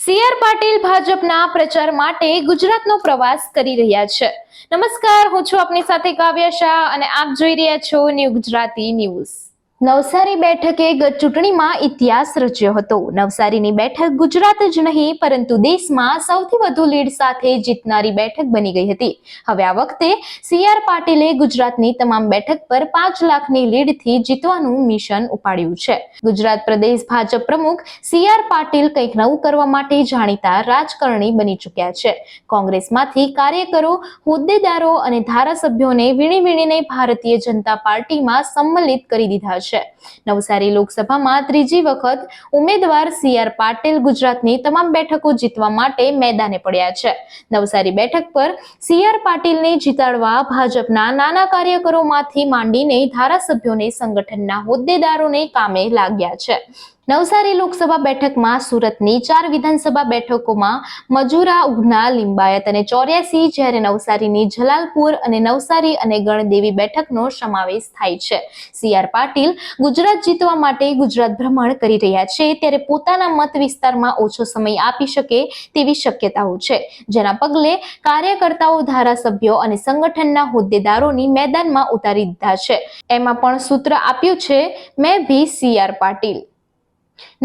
સી.આર. પાટીલ ભાજપના પ્રચાર માટે ગુજરાતનો પ્રવાસ કરી રહ્યા છે. નમસ્કાર, હું છું આપની સાથે કાવ્ય શાહ અને આપ જોઈ રહ્યા છો ન્યૂ ગુજરાતી ન્યૂઝ. નવસારી બેઠકે ગત ચૂંટણીમાં ઇતિહાસ રચ્યો હતો. નવસારીની બેઠક ગુજરાત જ નહીં પરંતુ દેશમાં સૌથી વધુ લીડ સાથે જીતનારી બેઠક બની ગઈ હતી. હવે આ વખતે સી.આર. પાટીલે ગુજરાતની તમામ બેઠક પર 5 લાખની લીડથી જીતવાનું મિશન ઉપાડ્યું છે. ગુજરાત પ્રદેશ ભાજપ પ્રમુખ સી.આર. પાટીલ કંઈક નવું કરવા માટે જાણીતા રાજકારણી બની ચૂક્યા છે. કોંગ્રેસમાંથી કાર્યકરો, હોદ્દેદારો અને ધારાસભ્યોને વીણીને ભારતીય જનતા પાર્ટીમાં સંમલિત કરી દીધા છે. નવસારી લોકસભામાં ત્રીજી વખત ઉમેદવાર સી.આર. પાટીલ ગુજરાતની તમામ બેઠકો જીતવા માટે મેદાને પડ્યા છે. નવસારી બેઠક પર સી.આર. પાટીલને જીતાડવા ભાજપના નાના કાર્યકરોમાંથી માંડીને ધારાસભ્યોને સંગઠનના હોદ્દેદારોને કામે લાગ્યા છે. નવસારી લોકસભા બેઠકમાં સુરતની 4 વિધાનસભા બેઠકોમાં મજુરા, ઉધના, લિંબાયત અને 84, જ્યારે નવસારીની જલાલપુર અને નવસારી અને ગણદેવી બેઠકનો સમાવેશ થાય છે. સી.આર. પાટીલ ગુજરાત જીતવા માટે ગુજરાત ભ્રમણ કરી રહ્યા છે, ત્યારે પોતાના મત વિસ્તારમાં ઓછો સમય આપી શકે તેવી શક્યતાઓ છે, જેના પગલે કાર્યકર્તાઓ, ધારાસભ્યો અને સંગઠનના હોદ્દેદારોની મેદાનમાં ઉતારી દીધા છે. એમાં પણ સૂત્ર આપ્યું છે, મેં ભી સી.આર. પાટીલ.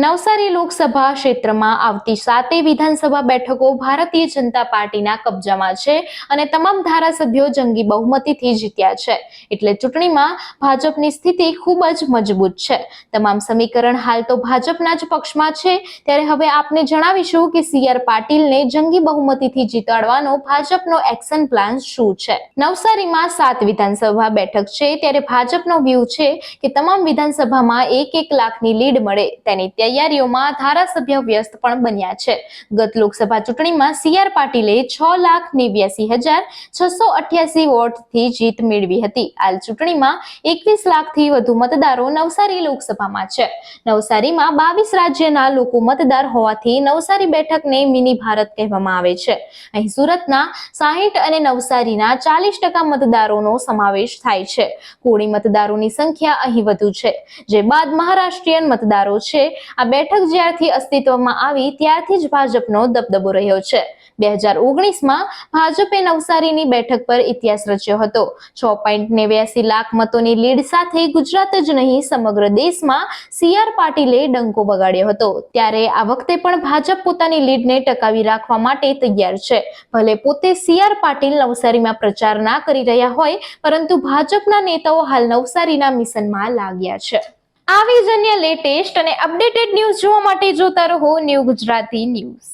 નવસારી લોકસભા ક્ષેત્રમાં આવતી 7 વિધાનસભા બેઠકો ભારતીય જનતા પાર્ટીના કબજામાં છે અને તમામ ધારાસભ્યો જંગી બહુમતીથી જીત્યા છે. એટલે ચૂંટણીમાં ભાજપની સ્થિતિ ખૂબ જ મજબૂત છે. તમામ સમીકરણ હાલ તો ભાજપના જ પક્ષમાં છે. ત્યારે હવે આપને જણાવીશું કે સી.આર. પાટીલને જંગી બહુમતીથી જીતાડવાનો ભાજપનો એક્શન પ્લાન શું છે. નવસારીમાં 7 વિધાનસભા બેઠક છે, ત્યારે ભાજપનો વ્યૂહ છે કે તમામ વિધાનસભામાં 1-1 લાખની લીડ મળે તેની તૈયારીઓમાં ધારાસભ્ય વ્યસ્ત પણ બન્યા છે. ગત લોકસભા ચૂંટણીમાં સી.આર. પાટીલે 6,89,688 વોટથી જીત મેળવી હતી. હાલ ચૂંટણીમાં 21 લાખથી વધુ મતદારો નવસારી લોકસભામાં છે. નવસારીમાં 22 રાજ્યના લોકો મતદાર હોવાથી નવસારી બેઠકને મિની ભારત કહેવામાં આવે છે. અહીં સુરતના 60 અને નવસારીના 40% મતદારોનો સમાવેશ થાય છે. કોળી મતદારોની સંખ્યા અહીં વધુ છે, જે બાદ મહારાષ્ટ્રીયન મતદારો છે. આ બેઠક જ્યારથી અસ્તિત્વમાં આવી ત્યારથી જ ભાજપનો દબદબો રહ્યો છે. 2019માં ભાજપે નવસારીની બેઠક પર ઇતિહાસ રચ્યો હતો. 6.89 લાખ મતોની લીડ સાથે ગુજરાત જ નહીં સમગ્ર દેશમાં સી.આર. પાટીલે ડંકો વગાડ્યો હતો. ત્યારે આ વખતે પણ ભાજપ પોતાની લીડને ટકાવી રાખવા માટે તૈયાર છે. ભલે પોતે સી.આર. પાટીલ નવસારીમાં પ્રચાર ના કરી રહ્યા હોય, પરંતુ ભાજપના નેતાઓ હાલ નવસારીના મિશનમાં લાગ્યા છે. આવી જ અન્ય લેટેસ્ટ અને અપડેટેડ ન્યૂઝ જોવા માટે જોતા રહો ન્યૂ ગુજરાતી ન્યૂઝ.